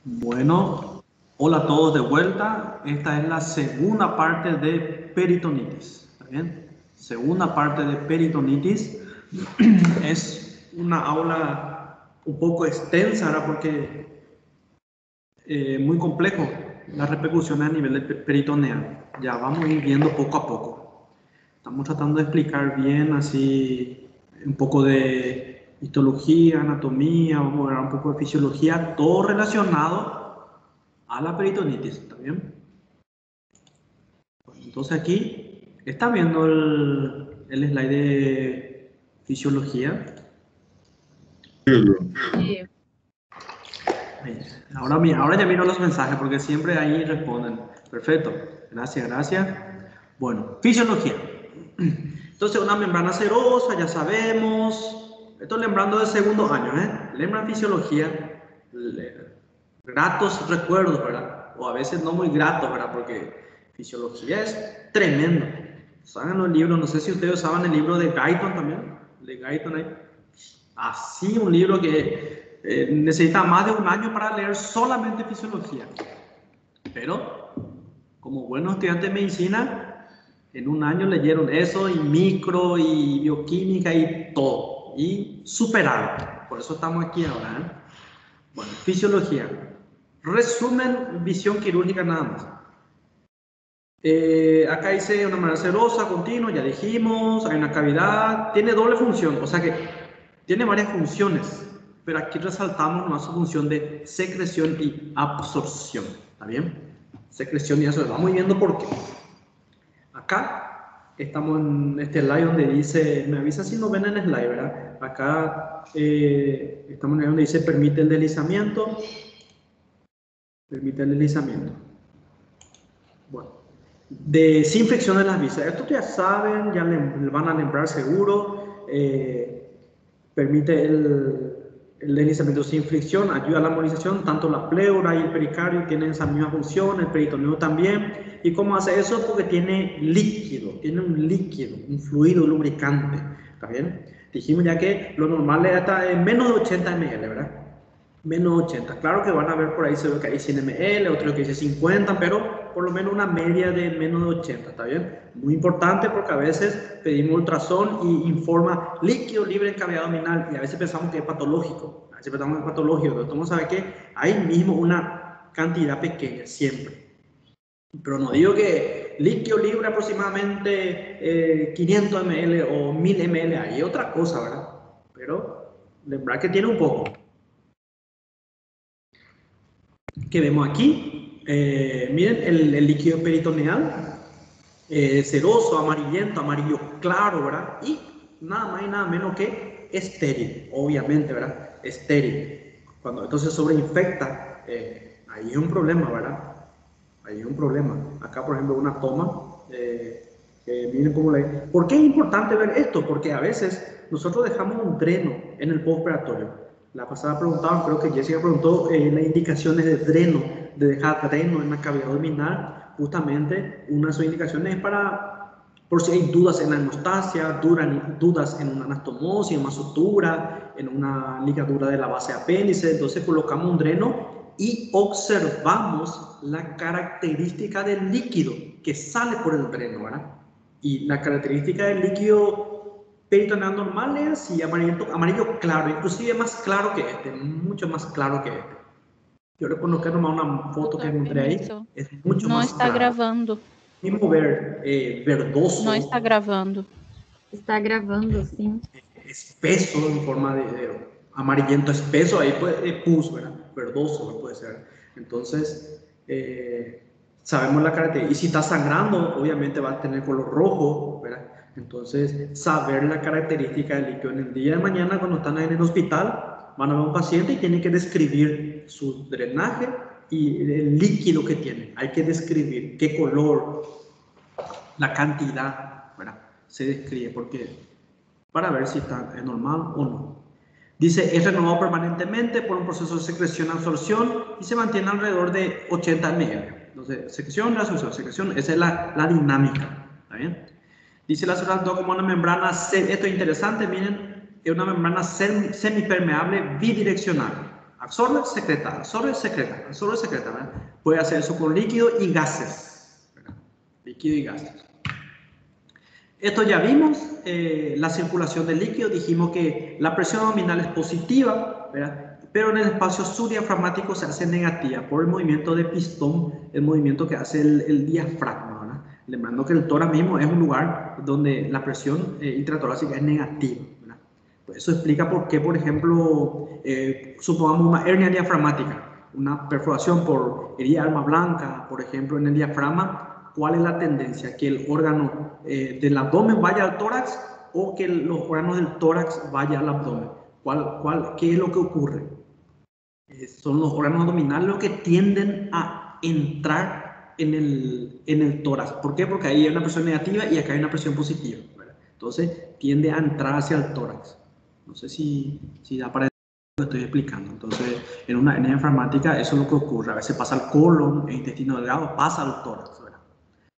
Bueno, hola a todos de vuelta. Esta es la segunda parte de peritonitis. ¿Está bien? Segunda parte de peritonitis. Es una aula un poco extensa, ¿verdad? Porque muy complejo las repercusiones a nivel de peritoneal. Ya vamos a ir viendo poco a poco. Estamos tratando de explicar bien así un poco de histología, anatomía, vamos a ver un poco de fisiología, todo relacionado a la peritonitis, ¿está bien? Bueno, entonces aquí está viendo el slide de fisiología. Sí. Ahora ya miro los mensajes porque siempre ahí responden. Perfecto. Gracias, gracias. Bueno, fisiología. Entonces, una membrana serosa, ya sabemos. Estoy lembrando de segundo año, ¿eh? Lembran fisiología. Gratos recuerdos, ¿verdad? O a veces no muy gratos, ¿verdad? Porque fisiología es tremendo. ¿Saben los libros? No sé si ustedes saben el libro de Guyton también. De Guyton ahí. Así un libro que necesita más de un año para leer solamente fisiología. Pero, como buenos estudiantes de medicina, en un año leyeron eso, y micro, y bioquímica, y todo. Y superaron. Por eso estamos aquí ahora, ¿eh? Bueno, fisiología. Resumen, visión quirúrgica nada más. Acá dice una manera serosa, continua, ya dijimos, hay una cavidad, tiene doble función, o sea que tiene varias funciones, pero aquí resaltamos más su función de secreción y absorción, ¿está bien? Secreción y absorción, vamos viendo por qué. Acá estamos en este slide donde dice, me avisa si no ven el slide, ¿verdad? Acá estamos en el donde dice permite el deslizamiento. Permite el deslizamiento. Bueno, desinfección de las vísceras. Esto ya saben, ya le van a lembrar seguro. Permite el deslizamiento sin fricción, ayuda a la movilización. Tanto la pleura y el pericardio tienen esa misma función, el peritoneo también. ¿Y cómo hace eso? Porque tiene líquido, tiene un líquido, un fluido lubricante. ¿Está bien? Dijimos ya que lo normal es hasta menos de 80 ml, ¿verdad? Menos 80. Claro que van a ver por ahí, se ve que hay 100 ml, otro que dice 50, pero por lo menos una media de menos de 80, ¿está bien? Muy importante porque a veces pedimos ultrasón y informa líquido libre en cavidad abdominal y a veces pensamos que es patológico. A veces pensamos que es patológico, pero vamos a ver que hay mismo una cantidad pequeña, siempre. Pero no digo que líquido libre aproximadamente 500 ml o 1000 ml, hay otra cosa, ¿verdad? Pero lembrar que tiene un poco. Que vemos aquí, miren el líquido peritoneal, ceroso, amarillento, amarillo claro, ¿verdad? Y nada más y nada menos que estéril, obviamente, ¿verdad? Estéril. Cuando entonces sobreinfecta, ahí es un problema, ¿verdad? Ahí es un problema. Acá, por ejemplo, una toma, miren cómo le... ¿Por qué es importante ver esto? Porque a veces nosotros dejamos un dreno en el postoperatorio. La pasada preguntaban, creo que Jessica preguntó, las indicaciones de dreno, de dejar dreno en la cavidad abdominal. Justamente, una de sus indicaciones es para, por si hay dudas en la hemostasia, dudas en una anastomosis, en una sutura, en una ligadura de la base apéndice. Entonces colocamos un dreno y observamos la característica del líquido que sale por el dreno, ¿verdad? Y la característica del líquido peritoneal normal es así, amarillo claro, inclusive más claro que este, mucho más claro que este. Yo le coloqué nomás una foto que encontré ahí, es mucho Não más está claro. gravando. Mismo verdoso. Não está gravando. Está gravando, sim. Espeso en forma de amarillento espeso, ahí puede, pus, ¿verdad? Verdoso puede ser. Entonces, sabemos la característica. Y si está sangrando, obviamente va a tener color rojo, ¿verdad? Entonces, saber la característica del líquido en el día de mañana, cuando están en el hospital, van a ver a un paciente y tienen que describir su drenaje y el líquido que tiene. Hay que describir qué color, la cantidad, ¿verdad? Se describe porque para ver si está normal o no. Dice, es renovado permanentemente por un proceso de secreción-absorción y se mantiene alrededor de 80 ml. Entonces, secreción, absorción, secreción, esa es la dinámica. ¿Está bien? Dice la célula como una membrana, esto es interesante, miren, es una membrana semipermeable bidireccional. Absorbe, secreta, absorbe, secreta, absorbe, secreta, ¿verdad? Puede hacer eso con líquido y gases, ¿verdad? Líquido y gases. Esto ya vimos, la circulación del líquido, dijimos que la presión abdominal es positiva, ¿verdad? Pero en el espacio subdiafragmático se hace negativa por el movimiento de pistón, el movimiento que hace el diafragma, ¿verdad? Lembrando que el tórax mismo es un lugar donde la presión intratorácica es negativa, ¿verdad? Pues eso explica por qué, por ejemplo, supongamos una hernia diafragmática, una perforación por herida de arma blanca, por ejemplo, en el diafragma. ¿Cuál es la tendencia? ¿Que el órgano del abdomen vaya al tórax o que los órganos del tórax vayan al abdomen? ¿Qué es lo que ocurre? Son los órganos abdominales los que tienden a entrar en el tórax. ¿Por qué? Porque ahí hay una presión negativa y acá hay una presión positiva, ¿verdad? Entonces tiende a entrar hacia el tórax. No sé si da para lo que estoy explicando. Entonces, en una hernia diafragmática eso es lo que ocurre. A veces pasa al colon, el intestino delgado, pasa al tórax, ¿verdad?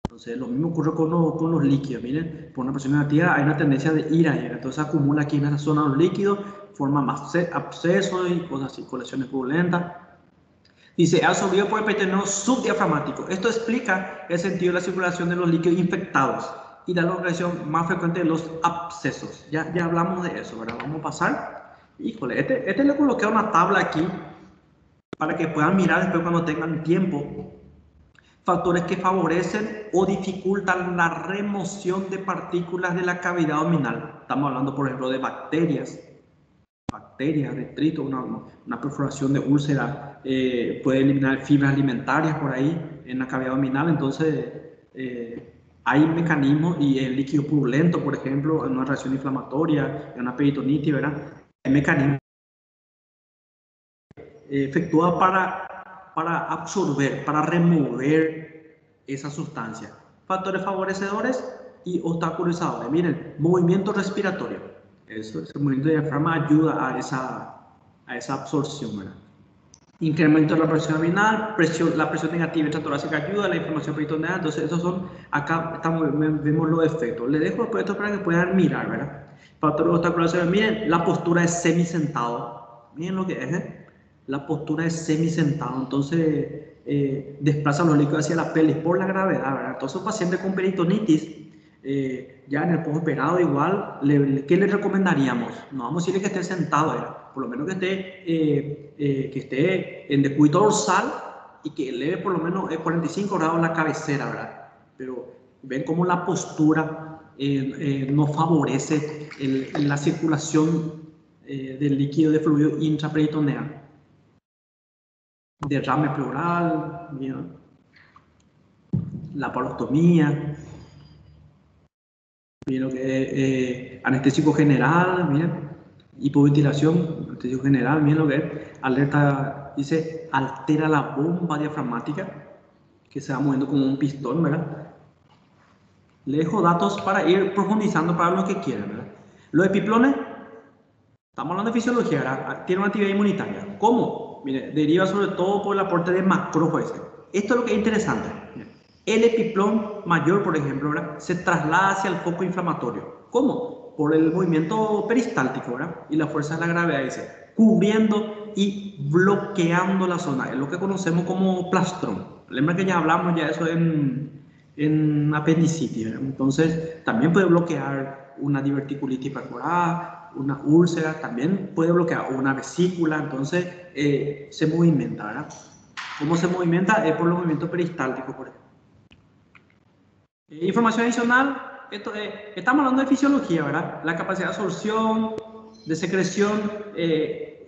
Entonces, lo mismo ocurre con los líquidos. Miren, por una presión negativa hay una tendencia de ir ahí. Entonces, acumula aquí en esa zona los líquidos, forma más abscesos y cosas así, colecciones purulentas. Dice, absorbido por el peritoneo subdiafragmático. Esto explica el sentido de la circulación de los líquidos infectados y la localización más frecuente de los abscesos. Ya hablamos de eso, ¿verdad? Vamos a pasar. Híjole, este le coloqué una tabla aquí para que puedan mirar después cuando tengan tiempo. Factores que favorecen o dificultan la remoción de partículas de la cavidad abdominal. Estamos hablando, por ejemplo, de bacterias, detritos, una perforación de úlcera, puede eliminar fibras alimentarias por ahí en la cavidad abdominal. Entonces, hay mecanismos, y el líquido purulento, por ejemplo, en una reacción inflamatoria, en una peritonitis, ¿verdad? Hay mecanismos efectuados para absorber, para remover esa sustancia. Factores favorecedores y obstaculizadores. Miren, movimiento respiratorio. Eso, ese movimiento de diafragma ayuda a esa absorción, ¿verdad? Incremento de la presión abdominal, la presión negativa intratorácica ayuda a la inflamación peritoneal. Entonces, esos son, acá vemos los efectos. Les dejo después esto para que puedan mirar, ¿verdad? Factores obstaculizadores. Miren, la postura es semisentado. Miren lo que es, La postura es semisentado, entonces desplaza los líquidos hacia la pelvis por la gravedad, ¿verdad? Entonces, un paciente con peritonitis, ya en el postoperado igual, ¿qué le recomendaríamos? No vamos a decirle que esté sentado, ¿verdad? Por lo menos que esté en decúbito dorsal y que eleve por lo menos 45 grados la cabecera, ¿verdad? Pero ven cómo la postura no favorece la circulación del líquido de fluido intraperitoneal. Derrame pleural, laparostomía, lo que es anestésico general, hipoventilación, anestésico general, miren lo que es alerta, dice, altera la bomba diafragmática que se va moviendo como un pistón, ¿verdad? Le dejo datos para ir profundizando para los que quieran, ¿verdad? Los epiplones, estamos hablando de fisiología, ¿verdad? Tiene una actividad inmunitaria. ¿Cómo? Mire, deriva sobre todo por el aporte de macrófagos. Esto es lo que es interesante. El epiplón mayor, por ejemplo, ¿verdad? Se traslada hacia el foco inflamatorio. ¿Cómo? Por el movimiento peristáltico, ¿verdad? Y la fuerza de la gravedad, dice, cubriendo y bloqueando la zona. Es lo que conocemos como plastrón. Lembra que ya hablamos de eso en apendicitis, ¿verdad? Entonces, también puede bloquear una diverticulitis perforada, una úlcera, también puede bloquear una vesícula. Entonces se movimenta, ¿verdad? ¿Cómo se movimenta? Es por los movimientos peristálticos, por ejemplo. Información adicional, estamos hablando de fisiología, ¿verdad? La capacidad de absorción, de secreción.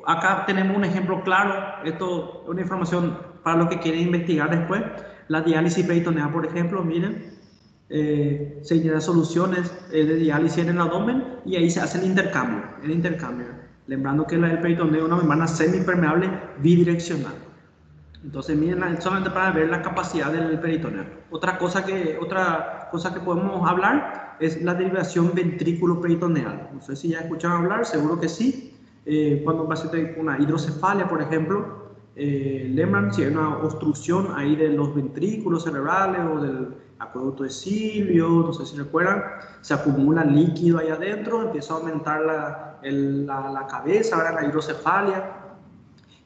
Acá tenemos un ejemplo claro. Esto es una información para los que quieren investigar después. La diálisis peritoneal, por ejemplo, miren. Se generan soluciones de diálisis en el abdomen y ahí se hace el intercambio. Lembrando que el peritoneo es una membrana semipermeable bidireccional. Entonces, miren, solamente para ver la capacidad del peritoneo. Otra cosa que podemos hablar es la derivación ventrículo-peritoneal. No sé si ya escucharon hablar, seguro que sí. Cuando un paciente con una hidrocefalia, por ejemplo, lembran si hay una obstrucción ahí de los ventrículos cerebrales o del acueducto de Silvio, no sé si recuerdan, se acumula líquido ahí adentro, empieza a aumentar la cabeza, ahora la hidrocefalia.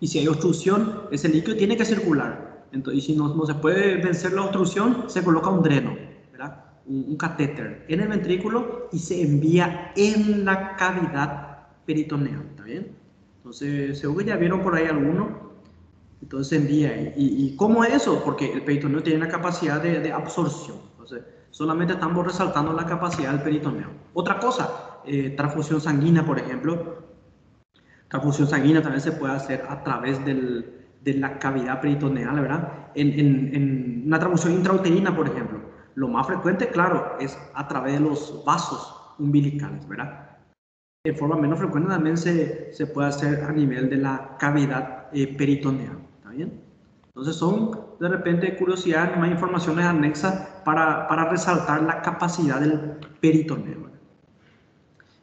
Y si hay obstrucción, ese líquido tiene que circular. Entonces, y si no se puede vencer la obstrucción, se coloca un dreno, ¿verdad? Un catéter en el ventrículo y se envía en la cavidad peritoneal, ¿está bien? Entonces, seguro que ya vieron por ahí alguno. Entonces se envía ahí. ¿Y cómo es eso? Porque el peritoneo tiene una capacidad de absorción. Entonces, solamente estamos resaltando la capacidad del peritoneo. Otra cosa, transfusión sanguínea, por ejemplo. Transfusión sanguínea también se puede hacer a través de la cavidad peritoneal, ¿verdad? En una transfusión intrauterina, por ejemplo, lo más frecuente, claro, es a través de los vasos umbilicales, ¿verdad? De forma menos frecuente también se puede hacer a nivel de la cavidad peritoneal, ¿está bien? Entonces son de repente curiosidades, más informaciones anexas para resaltar la capacidad del peritoneo.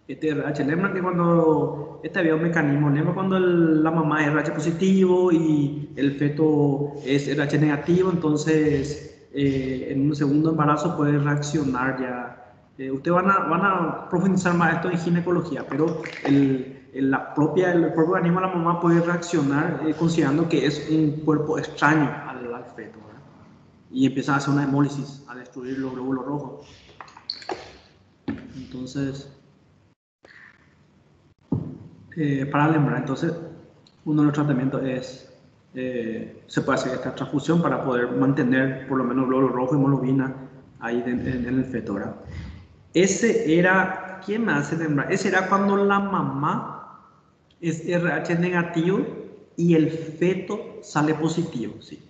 Este RH, lembra que cuando este había un mecanismo, lembra cuando la mamá es RH positivo y el feto es RH negativo, entonces en un segundo embarazo puede reaccionar ya. Ustedes van a profundizar más esto en ginecología, pero el propio organismo de la mamá puede reaccionar considerando que es un cuerpo extraño al feto, ¿verdad? Y empieza a hacer una hemólisis, a destruir los glóbulos rojos. Entonces, para lembrar, entonces, uno de los tratamientos es, se puede hacer esta transfusión para poder mantener por lo menos glóbulo rojo y hemoglobina ahí en el feto, ¿verdad? Ese era, ¿quién me hace lembrar? Ese era cuando la mamá es RH negativo y el feto sale positivo, ¿sí?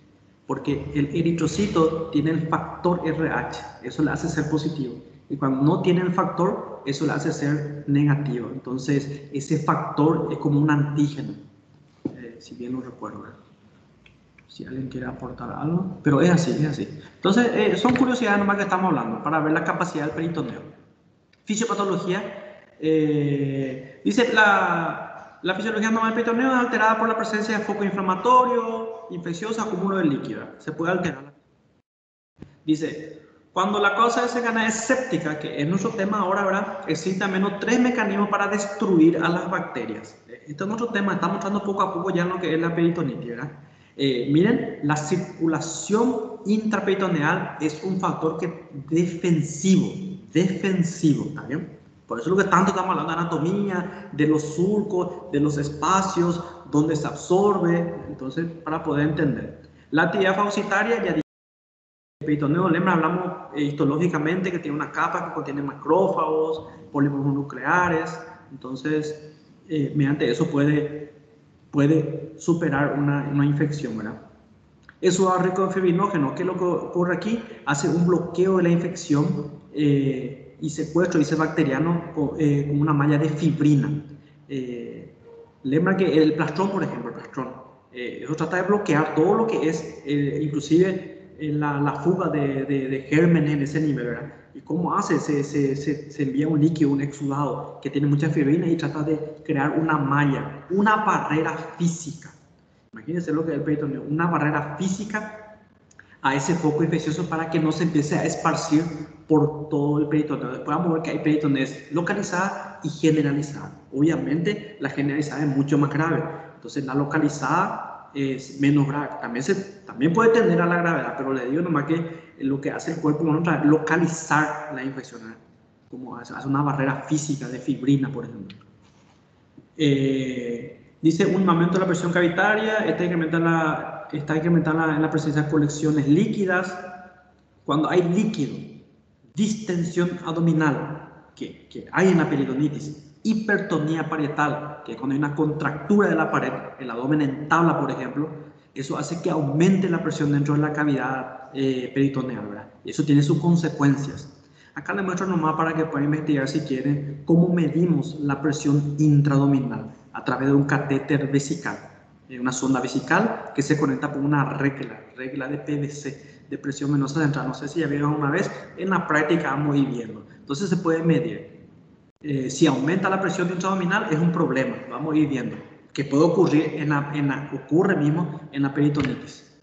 Porque el eritrocito tiene el factor RH, eso le hace ser positivo. Y cuando no tiene el factor, eso le hace ser negativo. Entonces, ese factor es como un antígeno, si bien lo recuerdo. Si alguien quiere aportar algo, pero es así, es así. Entonces, son curiosidades nomás que estamos hablando, para ver la capacidad del peritoneo. Fisiopatología, dice la fisiología normal del peritoneo es alterada por la presencia de foco inflamatorio, infeccioso, acúmulo de líquido. Se puede alterar. Dice, cuando la causa de ese canal es séptica, que es nuestro tema ahora, ¿verdad? Existen al menos 3 mecanismos para destruir a las bacterias. Este es nuestro tema, estamos entrando poco a poco ya en lo que es la peritonitis, ¿verdad? Miren, la circulación intraperitoneal es un factor que defensivo, ¿está bien? Por eso es lo que tanto estamos hablando de anatomía, de los surcos, de los espacios, donde se absorbe, entonces, para poder entender. La actividad fagocitaria, ya dije, el peritoneo, lembra, hablamos histológicamente que tiene una capa que contiene macrófagos, polímeros nucleares, entonces, mediante eso puede superar una infección, ¿verdad? Eso es rico en fibrinógeno. ¿Qué es lo que ocurre aquí? Hace un bloqueo de la infección y secuestro, dice bacteriano, con una malla de fibrina. Lembra que el plastrón, por ejemplo, el plastrón, eso trata de bloquear todo lo que es, inclusive la fuga de gérmenes en ese nivel, ¿verdad? ¿Y cómo hace? Se envía un líquido, un exudado que tiene mucha fibrina y trata de crear una malla, una barrera física. Imagínense lo que es el peritoneo, una barrera física a ese foco infeccioso para que no se empiece a esparcir por todo el peritoneo. Después vamos a ver que hay peritonees localizada y generalizada. Obviamente la generalizada es mucho más grave, entonces la localizada es menos grave. También puede tender a la gravedad, pero le digo nomás que lo que hace el cuerpo es localizar la infección, ¿eh? Como hace una barrera física de fibrina, por ejemplo. Dice un aumento de la presión cavitaria, está incrementada en la presencia de colecciones líquidas. Cuando hay líquido, distensión abdominal, que hay en la peritonitis, hipertonía parietal, que es cuando hay una contractura de la pared, el abdomen en tabla, por ejemplo, eso hace que aumente la presión dentro de la cavidad peritoneal, ¿verdad? Y eso tiene sus consecuencias. Acá les muestro nomás para que puedan investigar si quieren cómo medimos la presión intraabdominal a través de un catéter vesical, una sonda vesical que se conecta por una regla de PVC de presión venosa central. No sé si ya vieron una vez, en la práctica vamos a ir viendo. Entonces se puede medir. Si aumenta la presión intraabdominal es un problema, vamos a ir viendo, que puede ocurrir ocurre mismo en la peritonitis.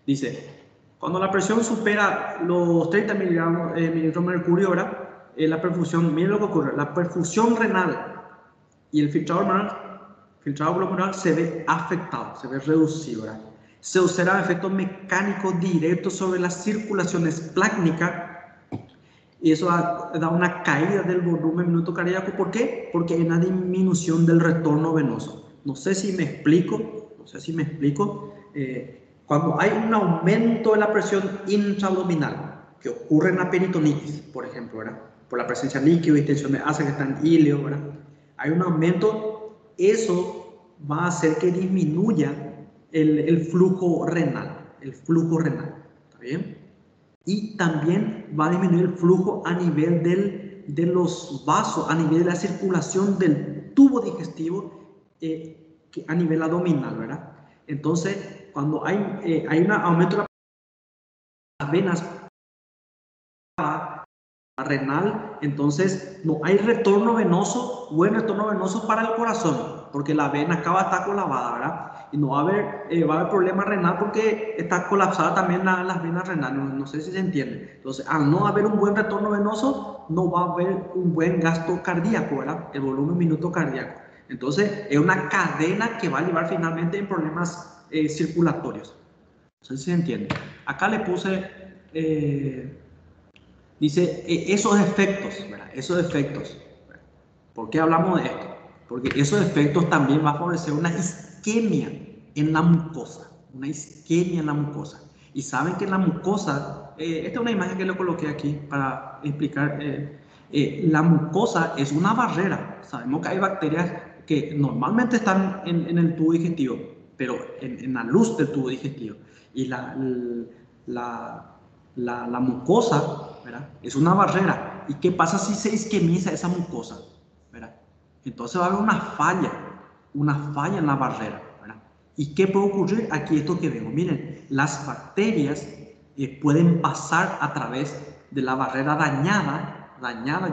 Dice, cuando la presión supera los 30 mililitros de mercurio, la perfusión, miren lo que ocurre, la perfusión renal y el filtrador filtrado glomerular se ve afectado, se ve reducido, ¿verdad? Se observan efectos mecánicos directos sobre la circulación esplácnica y eso da una caída del volumen minuto cardíaco. ¿Por qué? Porque hay una disminución del retorno venoso. No sé si me explico, cuando hay un aumento de la presión intraabdominal que ocurre en la peritonitis, por ejemplo, ¿verdad? Por la presencia de líquido y tensión de asa que está en híleo, ¿verdad? Hay un aumento, eso va a hacer que disminuya el flujo renal, ¿está bien? Y también va a disminuir el flujo a nivel de los vasos, a nivel de la circulación del tubo digestivo a nivel abdominal, ¿verdad? Entonces, cuando hay un aumento de las venas renal, entonces no hay retorno venoso, buen retorno venoso para el corazón, porque la vena cava está colapsada, ¿verdad? Y no va a haber problema renal porque está colapsada también las venas renales, no sé si se entiende. Entonces, al no haber un buen retorno venoso, no va a haber un buen gasto cardíaco, ¿verdad? El volumen minuto cardíaco. Entonces, es una cadena que va a llevar finalmente en problemas circulatorios. No sé si se entiende. Acá le puse... dice esos efectos, ¿verdad? Esos efectos. ¿Por qué hablamos de esto? Porque esos efectos también va a favorecer una isquemia en la mucosa. Una isquemia en la mucosa. Y saben que en la mucosa, esta es una imagen que le coloqué aquí para explicar. La mucosa es una barrera. Sabemos que hay bacterias que normalmente están en el tubo digestivo, pero en la luz del tubo digestivo. Y la mucosa, ¿verdad? Es una barrera. ¿Y qué pasa si se isquemiza esa mucosa? ¿Verdad? Entonces va a haber una falla en la barrera, ¿verdad? ¿Y qué puede ocurrir? Aquí esto que vemos, miren, las bacterias pueden pasar a través de la barrera dañada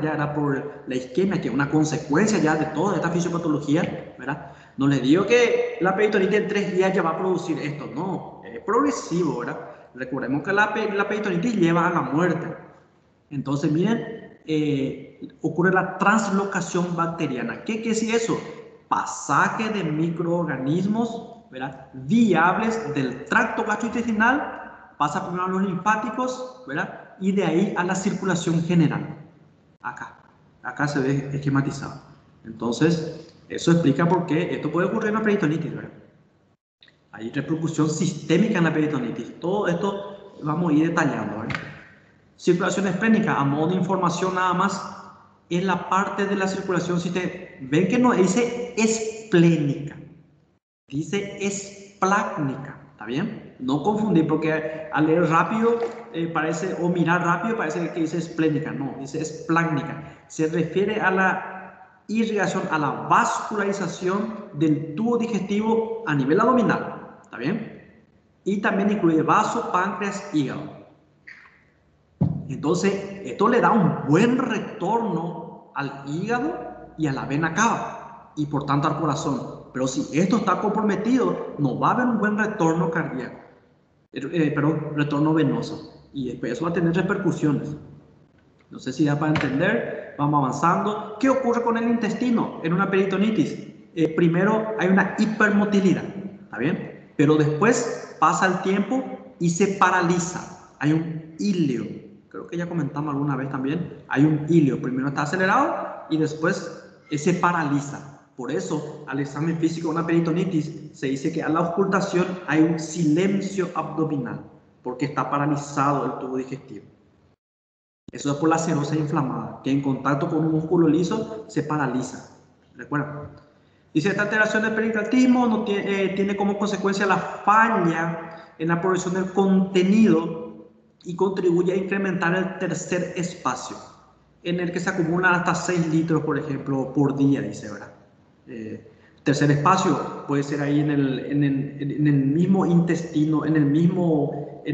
ya era por la isquemia, que es una consecuencia ya de toda esta fisiopatología, ¿verdad? No les digo que la peritonitis en 3 días ya va a producir esto, no, es progresivo, ¿verdad? Recordemos que la peritonitis lleva a la muerte. Entonces, miren, ocurre la translocación bacteriana. ¿Qué es eso? Pasaje de microorganismos, ¿verdad? Viables del tracto gastrointestinal, pasa primero a los linfáticos, ¿verdad? Y de ahí a la circulación general. Acá se ve esquematizado. Entonces, eso explica por qué esto puede ocurrir en la peritonitis, ¿verdad? Hay repercusión sistémica en la peritonitis. Todo esto vamos a ir detallando, ¿verdad? Circulación esplénica, a modo de información nada más, es la parte de la circulación sistémica. Ven que no dice esplénica, dice esplácnica, ¿está bien? No confundir, porque al leer rápido parece, o mirar rápido parece que dice esplénica, no, dice esplácnica. Se refiere a la irrigación, a la vascularización del tubo digestivo a nivel abdominal, ¿está bien? Y también incluye vaso, páncreas, hígado. Entonces, esto le da un buen retorno al hígado y a la vena cava y por tanto al corazón. Pero si esto está comprometido, no va a haber un buen retorno cardíaco, retorno venoso. Y después eso va a tener repercusiones. No sé si da para entender, vamos avanzando. ¿Qué ocurre con el intestino en una peritonitis? Primero hay una hipermotilidad, ¿está bien? Pero después pasa el tiempo y se paraliza. Hay un híleo. Creo que ya comentamos alguna vez también. Hay un híleo. Primero está acelerado y después se paraliza. Por eso, al examen físico de una peritonitis, se dice que a la auscultación hay un silencio abdominal, porque está paralizado el tubo digestivo. Eso es por la cirrosis inflamada, que en contacto con un músculo liso se paraliza. ¿Recuerdan? Dice, esta alteración del pericardismo tiene como consecuencia la falla en la progresión del contenido y contribuye a incrementar el tercer espacio, en el que se acumulan hasta 6 litros, por ejemplo, por día, dice, ¿verdad? Tercer espacio puede ser ahí en el mismo intestino, en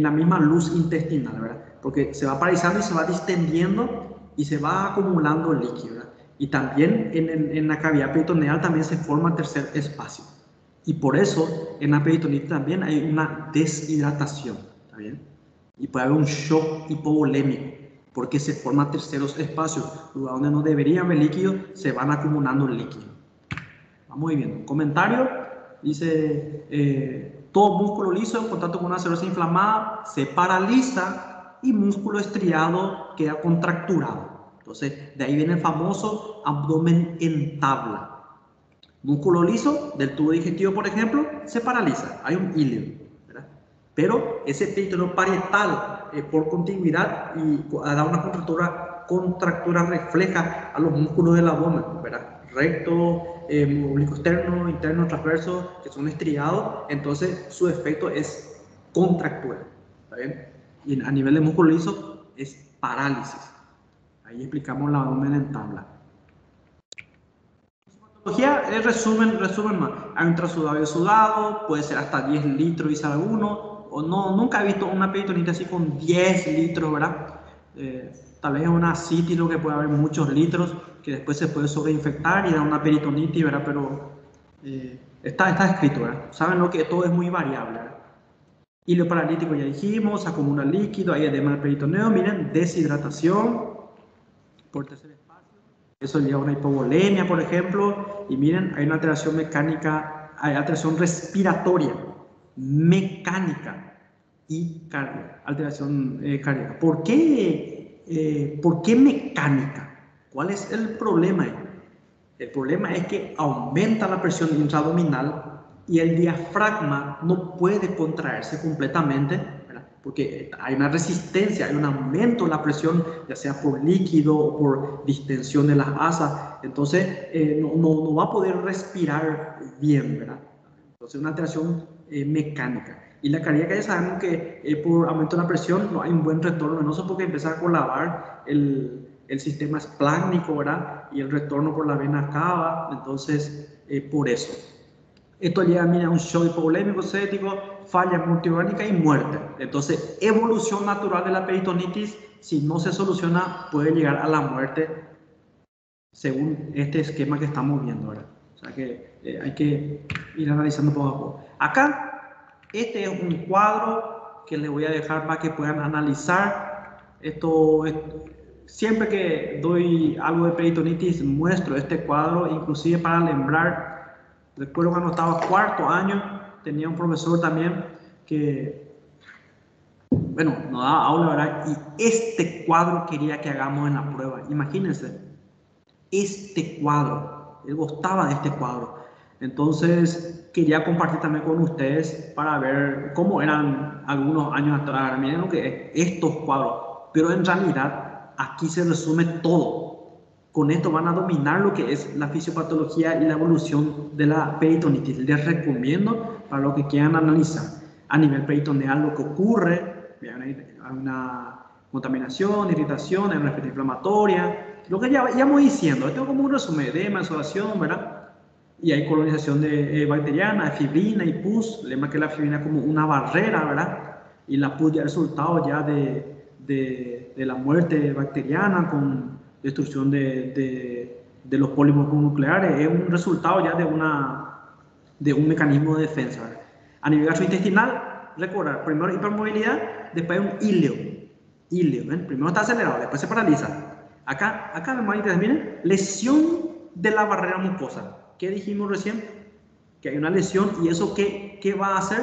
la misma luz intestinal, ¿verdad? Porque se va paralizando y se va distendiendo y se va acumulando líquido, ¿verdad? Y también en la cavidad peritoneal también se forma el tercer espacio. Y por eso en la peritonitis también hay una deshidratación, ¿está bien? Y puede haber un shock hipovolémico, porque se forman terceros espacios, lugar donde no debería haber líquido, se van acumulando líquido. Vamos viendo. Comentario, dice, todo músculo liso en contacto con una cirrosis inflamada se paraliza y músculo estriado queda contracturado. Entonces, de ahí viene el famoso abdomen en tabla. Músculo liso del tubo digestivo, por ejemplo, se paraliza. Hay un híleo, ¿verdad? Pero ese perineo parietal, por continuidad, y da una contractura refleja a los músculos del abdomen, ¿verdad? Recto, oblicuo externo, interno, transverso, que son estriados. Entonces, su efecto es contractura. ¿Está bien? Y a nivel de músculo liso es parálisis. Ahí explicamos el abdomen en tabla. Resumen más. Hay un trasudado sudado, puede ser hasta 10 litros, dice alguno. O no, nunca he visto una peritonitis así con 10 litros, ¿verdad? Tal vez una citis lo que puede haber muchos litros, que después se puede sobreinfectar y da una peritonitis, ¿verdad? Pero está escrito, ¿verdad? Saben lo que todo es muy variable, ¿verdad? Hilo paralítico ya dijimos, acumula líquido, hay edema del peritoneo, miren, deshidratación por tercer espacio. Eso lleva a una hipovolemia, por ejemplo, y miren, hay una alteración mecánica, hay alteración respiratoria, mecánica y cardíaca, alteración cardíaca. ¿Por qué mecánica? ¿Cuál es el problema? El problema es que aumenta la presión intraabdominal y el diafragma no puede contraerse completamente, ¿verdad? Porque hay una resistencia, hay un aumento de la presión, ya sea por líquido o por distensión de las asas. Entonces, no va a poder respirar bien, ¿verdad? Entonces, una alteración mecánica. Y la cardíaca ya sabemos que por aumento de la presión no hay un buen retorno venoso porque empieza a colabar el sistema esplácnico, ¿verdad? Y el retorno por la vena cava. Entonces, por eso. Esto lleva a un shock hipovolémico septicético, falla multiorgánica y muerte. Entonces, evolución natural de la peritonitis, si no se soluciona, puede llegar a la muerte según este esquema que estamos viendo ahora. O sea que hay que ir analizando poco a poco. Acá, este es un cuadro que les voy a dejar para que puedan analizar. Siempre que doy algo de peritonitis, muestro este cuadro, inclusive para lembrar. Recuerdo cuando estaba cuarto año, tenía un profesor también que, bueno, nos daba aula, ¿verdad? Y este cuadro quería que hagamos en la prueba. Imagínense, este cuadro, él gustaba de este cuadro. Entonces, quería compartir también con ustedes para ver cómo eran algunos años atrás. Miren lo que es estos cuadros. Pero en realidad, aquí se resume todo. Con esto van a dominar lo que es la fisiopatología y la evolución de la peritonitis. Les recomiendo para lo que quieran analizar. A nivel peritoneal, lo que ocurre, hay una contaminación, irritación, hay una respuesta inflamatoria. Lo que ya vamos diciendo, esto es como un resumen: edema, exudación, ¿verdad? Y hay colonización bacteriana, fibrina y pus. Lema que la fibrina como una barrera, ¿verdad? Y la pus ya es resultado ya de la muerte bacteriana con destrucción de los pólipos nucleares. Es un resultado ya de un mecanismo de defensa, ¿verdad? A nivel gastrointestinal, recordar, primero hipermovilidad, después un híleo, ¿ven? Primero está acelerado, después se paraliza. Acá miren, lesión de la barrera mucosa. ¿Qué dijimos recién? Que hay una lesión, y eso ¿qué va a hacer?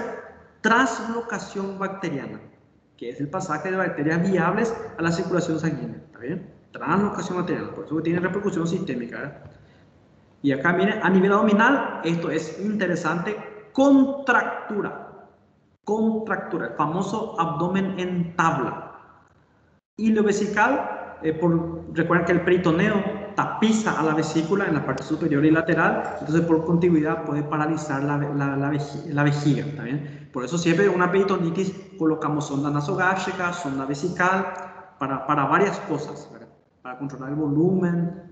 Translocación bacteriana, que es el pasaje de bacterias viables a la circulación sanguínea. ¿Está bien? Translocación bacteriana, por eso tiene repercusión sistémica, ¿verdad? Y acá miren, a nivel abdominal, esto es interesante: contractura, el famoso abdomen en tabla. Hilo vesical. Recuerden que el peritoneo tapiza a la vesícula en la parte superior y lateral, entonces por continuidad puede paralizar la vejiga, ¿está bien? Por eso siempre en una peritonitis colocamos sonda nasogástrica, sonda vesical, para varias cosas, ¿verdad? Para controlar el volumen.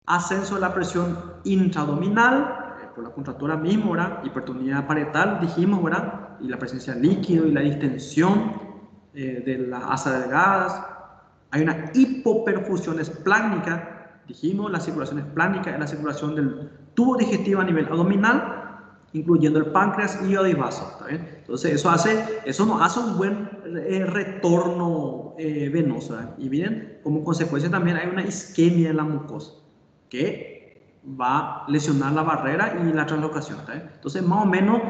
Ascenso de la presión intraabdominal, por la contractura misma, ¿verdad? Hipertonía parietal, dijimos, ¿verdad? Y la presencia de líquido y la distensión de las asas delgadas. Hay una hipoperfusión esplácnica, dijimos, la circulación esplánica es la circulación del tubo digestivo a nivel abdominal, incluyendo el páncreas, hígado y vaso, ¿está bien? Entonces eso nos hace un buen retorno venoso, ¿verdad? Y miren, como consecuencia también hay una isquemia en la mucosa, que va a lesionar la barrera y la translocación. ¿Está bien? Entonces, más o menos,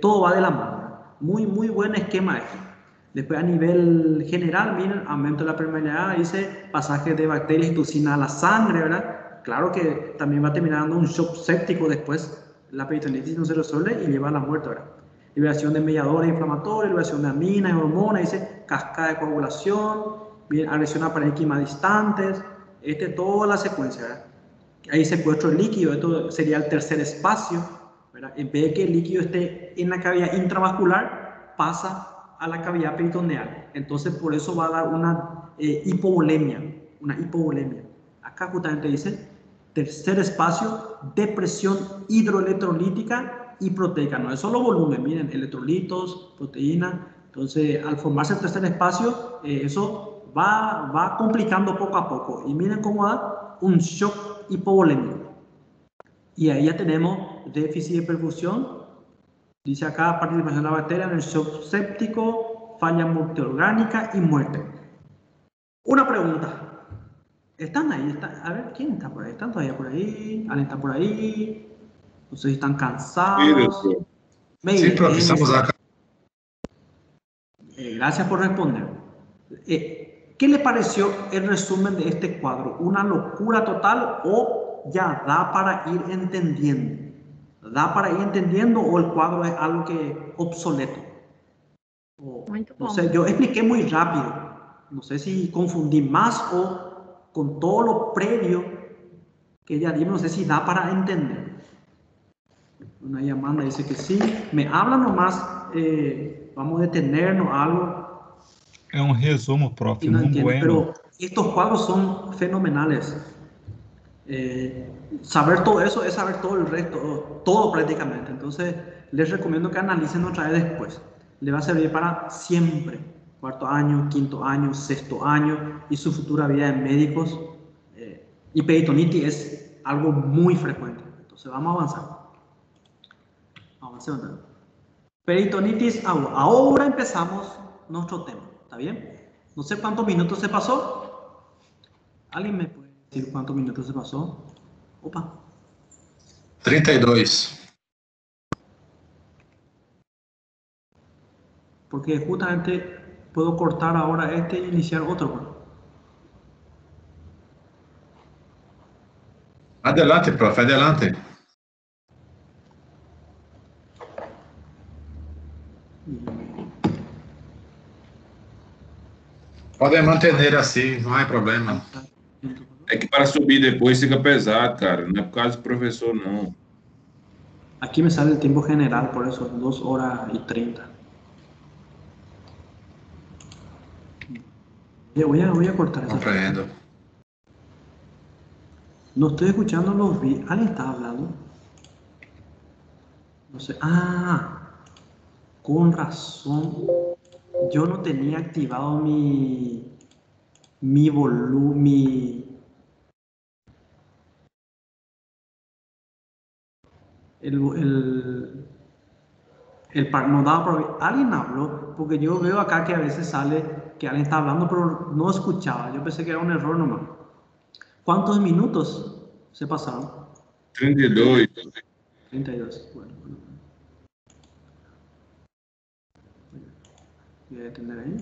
todo va de la mano. Muy buen esquema este. Después, a nivel general, miren, aumento de la permeabilidad, dice pasaje de bacterias y toxina a la sangre, ¿verdad? Claro que también va a terminar dando un shock séptico después. La peritonitis no se resuelve y lleva a la muerte, ¿verdad? Liberación de mediadores inflamatorios, liberación de aminas, hormonas, dice cascada de coagulación, bien, agresión a parénquimas distantes, toda la secuencia, ¿verdad? Hay secuestro de líquido, esto sería el tercer espacio, ¿verdad? En vez de que el líquido esté en la cavidad intravascular, pasa a la cavidad peritoneal. Entonces, por eso va a dar una hipovolemia, Acá justamente dice, tercer espacio, depresión hidroelectrolítica y proteica. No es solo volumen, miren, electrolitos, proteínas. Entonces, al formarse el tercer espacio, eso va complicando poco a poco. Y miren cómo da un shock hipovolémico. Y ahí ya tenemos déficit de perfusión. Dice acá, participación de la bacteria en el shock séptico, falla multiorgánica y muerte. Una pregunta. ¿Están ahí? A ver, ¿quién está por ahí? ¿Están todavía por ahí? ¿Alguien está por ahí? No sé si están cansados. Sí, profe, estamos acá. Gracias por responder. ¿Qué le pareció el resumen de este cuadro? ¿Una locura total o ya da para ir entendiendo? ¿Da para ir entendiendo o el cuadro es algo que obsoleto? No sé, yo expliqué muy rápido. No sé si confundí más o con todo lo previo que ya dimos, no sé si da para entender. Una llamada dice que sí. Me habla nomás, vamos a detenernos algo. Es un resumo, profe, No muy entiendo, bueno. pero estos cuadros son fenomenales. Saber todo eso es saber todo el resto, todo prácticamente. Entonces, les recomiendo que analicen otra vez después. Le va a servir para siempre. Cuarto año, quinto año, sexto año y su futura vida en médicos. Y peritonitis es algo muy frecuente. Entonces, vamos a avanzar. Avancemos. Peritonitis agua. Ahora empezamos nuestro tema. ¿Está bien? No sé cuántos minutos se pasó. ¿Alguien me puede decir cuántos minutos se pasó? Opa. 32. Porque justamente puedo cortar ahora este e iniciar otro. Adelante, profe, adelante. Pode manter assim, não há problema. É que para subir depois fica pesado, cara. Não é por causa do professor, não. Aquí me sale el tiempo general, por eso 2 horas y 30. Voy a cortar esa. Compreendo. No estoy escuchando los vídeos. ¿Alguien está hablando? No sé. Ah, con razón. Yo no tenía activado mi volumen, no daba por alguien habló, porque yo veo acá que a veces sale que alguien está hablando, pero no escuchaba. Yo pensé que era un error nomás. ¿Cuántos minutos se pasaron? 32. 32. Bueno. Voy a detener ahí.